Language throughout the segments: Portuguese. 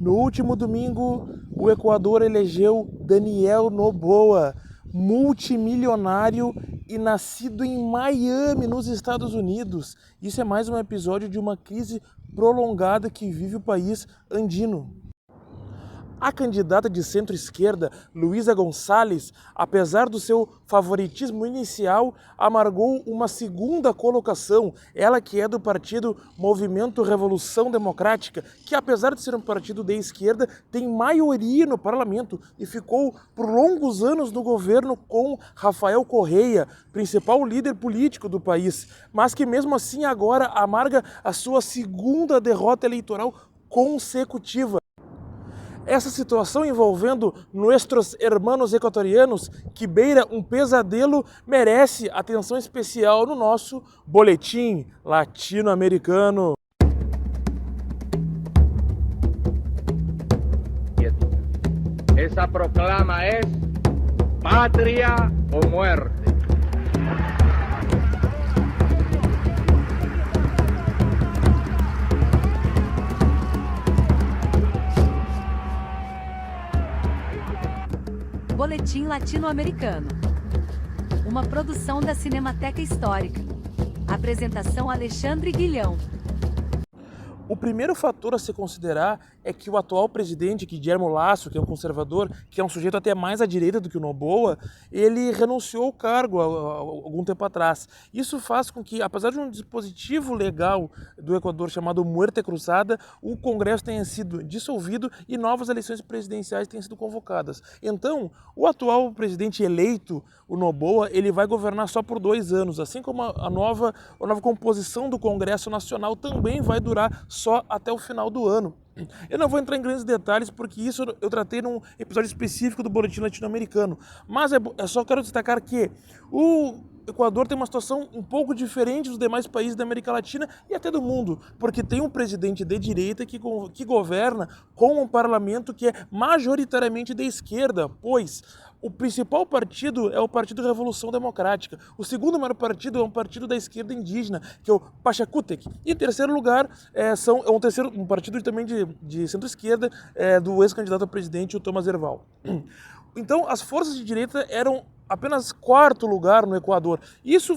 No último domingo, o Equador elegeu Daniel Noboa, multimilionário e nascido em Miami, nos Estados Unidos. Isso é mais um episódio de uma crise prolongada que vive o país andino. A candidata de centro-esquerda, Luísa Gonçalves, apesar do seu favoritismo inicial, amargou uma segunda colocação, ela que é do partido Movimento Revolução Democrática, que apesar de ser um partido de esquerda, tem maioria no parlamento e ficou por longos anos no governo com Rafael Correa, principal líder político do país, mas que mesmo assim agora amarga a sua segunda derrota eleitoral consecutiva. Essa situação envolvendo nossos hermanos equatorianos, que beira um pesadelo, merece atenção especial no nosso boletim latino-americano. Essa proclama é Pátria ou Muerte. Boletim Latino-Americano. Uma produção da Cinemateca Histórica. Apresentação Alexandre Guilhão. O primeiro fator a se considerar é que o atual presidente, Guillermo Lasso, que é um conservador, que é um sujeito até mais à direita do que o Noboa, ele renunciou ao cargo há algum tempo atrás. Isso faz com que, apesar de um dispositivo legal do Equador chamado Muerte Cruzada, o Congresso tenha sido dissolvido e novas eleições presidenciais tenham sido convocadas. Então, o atual presidente eleito, o Noboa, ele vai governar só por 2 anos, assim como a nova composição do Congresso Nacional também vai durar só até o final do ano. Eu não vou entrar em grandes detalhes porque isso eu tratei num episódio específico do Boletim Latino-Americano, mas só quero destacar que o Equador tem uma situação um pouco diferente dos demais países da América Latina e até do mundo, porque tem um presidente de direita que governa com um parlamento que é majoritariamente de esquerda, pois o principal partido é o Partido Revolução Democrática. O segundo maior partido é um partido da esquerda indígena, que é o Pachacútec. E em terceiro lugar, um partido também de centro-esquerda, do ex-candidato a presidente, o Thomas Herval. Então, as forças de direita eram apenas 4º lugar no Equador. Isso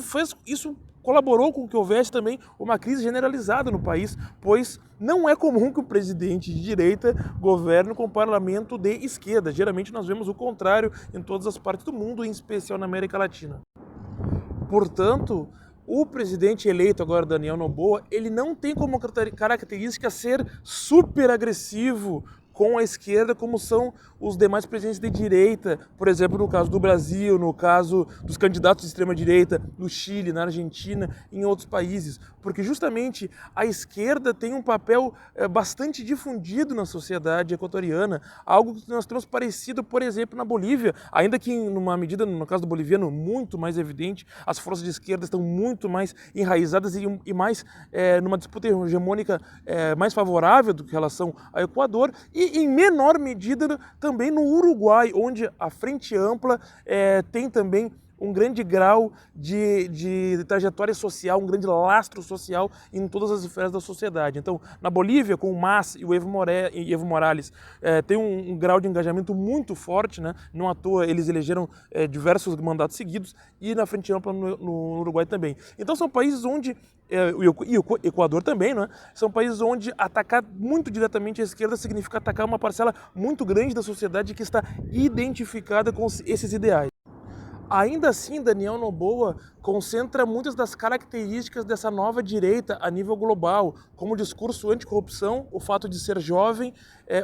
colaborou com que houvesse também uma crise generalizada no país, pois não é comum que o presidente de direita governe com o parlamento de esquerda. Geralmente nós vemos o contrário em todas as partes do mundo, em especial na América Latina. Portanto, o presidente eleito agora, Daniel Noboa, ele não tem como característica ser super agressivo com a esquerda, como são os demais presidentes de direita, por exemplo, no caso do Brasil, no caso dos candidatos de extrema-direita, no Chile, na Argentina e em outros países, porque justamente a esquerda tem um papel bastante difundido na sociedade equatoriana, algo que nós temos parecido, por exemplo, na Bolívia, ainda que numa medida, no caso do boliviano, muito mais evidente, as forças de esquerda estão muito mais enraizadas e mais numa disputa hegemônica mais favorável do que em relação ao Equador, e em menor medida também no Uruguai, onde a Frente Ampla tem também um grande grau de trajetória social, um grande lastro social em todas as esferas da sociedade. Então, na Bolívia, com o MAS e o Evo Morales, tem um grau de engajamento muito forte, né? Não à toa eles elegeram diversos mandatos seguidos, e na Frente Ampla no Uruguai também. Então, são países onde, e o Equador também, né? São países onde atacar muito diretamente a esquerda significa atacar uma parcela muito grande da sociedade que está identificada com esses ideais. Ainda assim, Daniel Noboa concentra muitas das características dessa nova direita a nível global, como o discurso anticorrupção, o fato de ser jovem,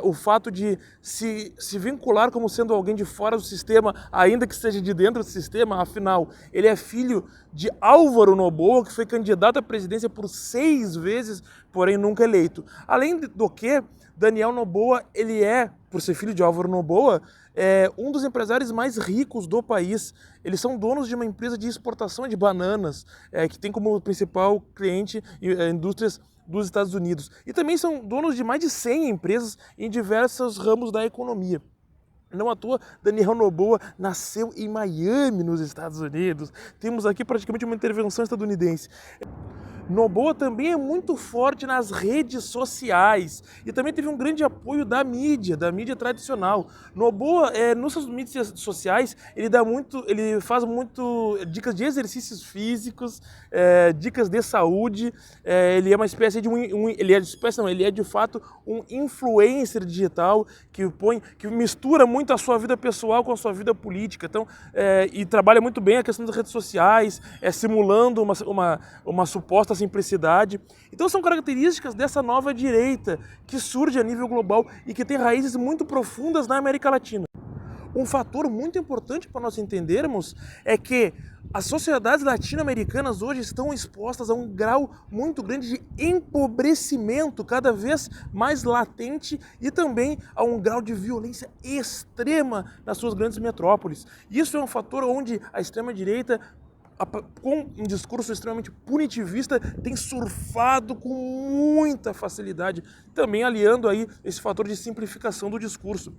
o fato de se vincular como sendo alguém de fora do sistema, ainda que seja de dentro do sistema. Afinal, ele é filho de Álvaro Noboa, que foi candidato à presidência por 6 vezes, porém nunca eleito. Além do que, Daniel Noboa, ele por ser filho de Álvaro Noboa, um dos empresários mais ricos do país. Eles são donos de uma empresa de exportação de bananas, que tem como principal cliente indústrias dos Estados Unidos. E também são donos de mais de 100 empresas em diversos ramos da economia. Não à toa, Daniel Noboa nasceu em Miami, nos Estados Unidos. Temos aqui praticamente uma intervenção estadunidense. Noboa também é muito forte nas redes sociais e também teve um grande apoio da mídia tradicional. Noboa, nos seus mídias sociais, ele faz muito dicas de exercícios físicos, dicas de saúde. Ele é uma espécie de ele é de fato um influencer digital que mistura muito a sua vida pessoal com a sua vida política. Então, e trabalha muito bem a questão das redes sociais, simulando uma suposta simplicidade. Então são características dessa nova direita que surge a nível global e que tem raízes muito profundas na América Latina. Um fator muito importante para nós entendermos é que as sociedades latino-americanas hoje estão expostas a um grau muito grande de empobrecimento cada vez mais latente e também a um grau de violência extrema nas suas grandes metrópoles. Isso é um fator onde a extrema-direita, com um discurso extremamente punitivista, tem surfado com muita facilidade, também aliando aí esse fator de simplificação do discurso.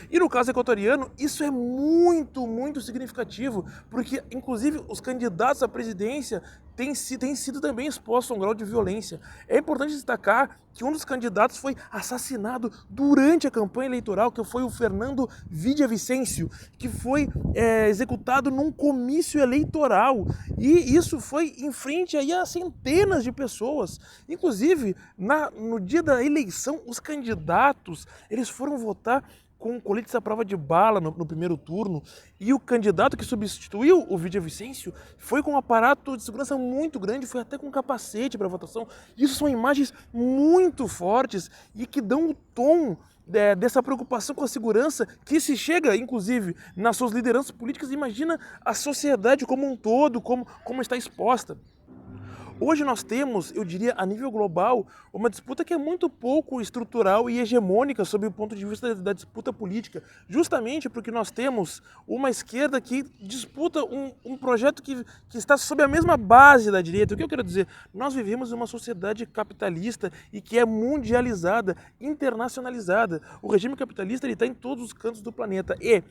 E no caso equatoriano, isso é muito, muito significativo, porque inclusive os candidatos à presidência têm sido também expostos a um grau de violência. É importante destacar que um dos candidatos foi assassinado durante a campanha eleitoral, que foi o Fernando Villavicencio, que foi executado num comício eleitoral. E isso foi em frente aí a centenas de pessoas. Inclusive, no dia da eleição, os candidatos eles foram votar com coletes à prova de bala no primeiro turno, e o candidato que substituiu o Villavicencio foi com um aparato de segurança muito grande, foi até com capacete para a votação. Isso são imagens muito fortes e que dão o tom dessa preocupação com a segurança que se chega, inclusive, nas suas lideranças políticas. Imagina a sociedade como um todo, como está exposta. Hoje nós temos, eu diria, a nível global, uma disputa que é muito pouco estrutural e hegemônica sob o ponto de vista da disputa política, justamente porque nós temos uma esquerda que disputa um projeto que está sob a mesma base da direita. O que eu quero dizer? Nós vivemos em uma sociedade capitalista e que é mundializada, internacionalizada. O regime capitalista está em todos os cantos do planeta e,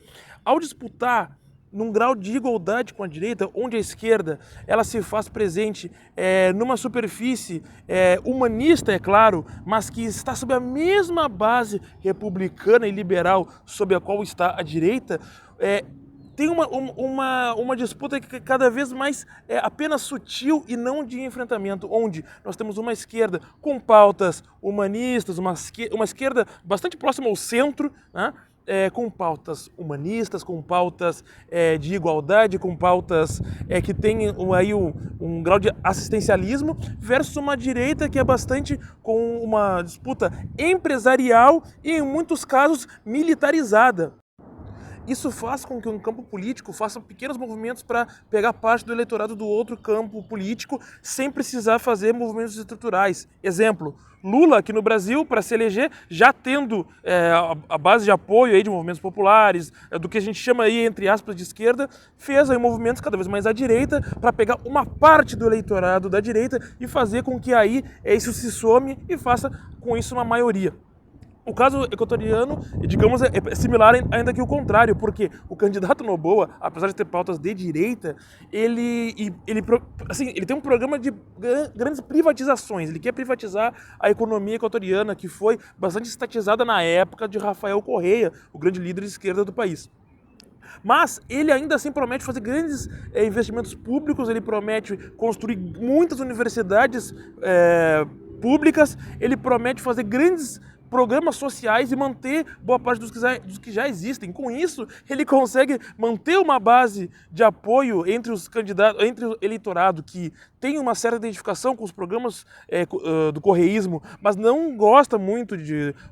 ao disputar num grau de igualdade com a direita, onde a esquerda ela se faz presente numa superfície humanista, é claro, mas que está sob a mesma base republicana e liberal sob a qual está a direita, tem uma disputa que cada vez mais é apenas sutil e não de enfrentamento, onde nós temos uma esquerda com pautas humanistas, uma esquerda bastante próxima ao centro, né? Com pautas humanistas, com pautas de igualdade, com pautas que têm aí um grau de assistencialismo, versus uma direita que é bastante com uma disputa empresarial e, em muitos casos, militarizada. Isso faz com que um campo político faça pequenos movimentos para pegar parte do eleitorado do outro campo político sem precisar fazer movimentos estruturais. Exemplo, Lula aqui no Brasil, para se eleger, já tendo a base de apoio aí de movimentos populares, do que a gente chama aí, entre aspas, de esquerda, fez aí movimentos cada vez mais à direita para pegar uma parte do eleitorado da direita e fazer com que aí isso se some e faça com isso uma maioria. O caso equatoriano, digamos, é similar, ainda que o contrário, porque o candidato Noboa, apesar de ter pautas de direita, ele tem um programa de grandes privatizações. Ele quer privatizar a economia equatoriana, que foi bastante estatizada na época de Rafael Correa, o grande líder de esquerda do país. Mas ele ainda assim promete fazer grandes investimentos públicos, ele promete construir muitas universidades públicas, ele promete fazer grandes programas sociais e manter boa parte dos que já existem. Com isso, ele consegue manter uma base de apoio entre os candidatos, entre o eleitorado que tem uma certa identificação com os programas do correísmo, mas não gosta muito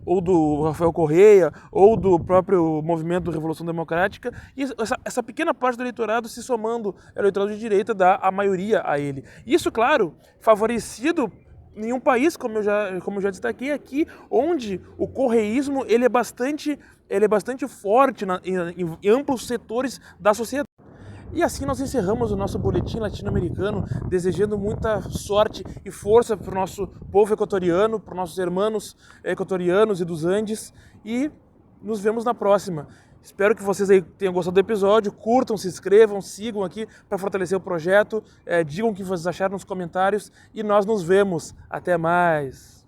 ou do Rafael Correa ou do próprio movimento de Revolução Democrática, e essa pequena parte do eleitorado se somando ao eleitorado de direita dá a maioria a ele. Isso, claro, favorecido em um país, como eu já destaquei aqui, onde o correísmo ele é bastante forte em amplos setores da sociedade. E assim nós encerramos o nosso boletim latino-americano, desejando muita sorte e força para o nosso povo equatoriano, para os nossos irmãos equatorianos e dos Andes, e nos vemos na próxima. Espero que vocês aí tenham gostado do episódio, curtam, se inscrevam, sigam aqui para fortalecer o projeto, digam o que vocês acharam nos comentários e nós nos vemos. Até mais!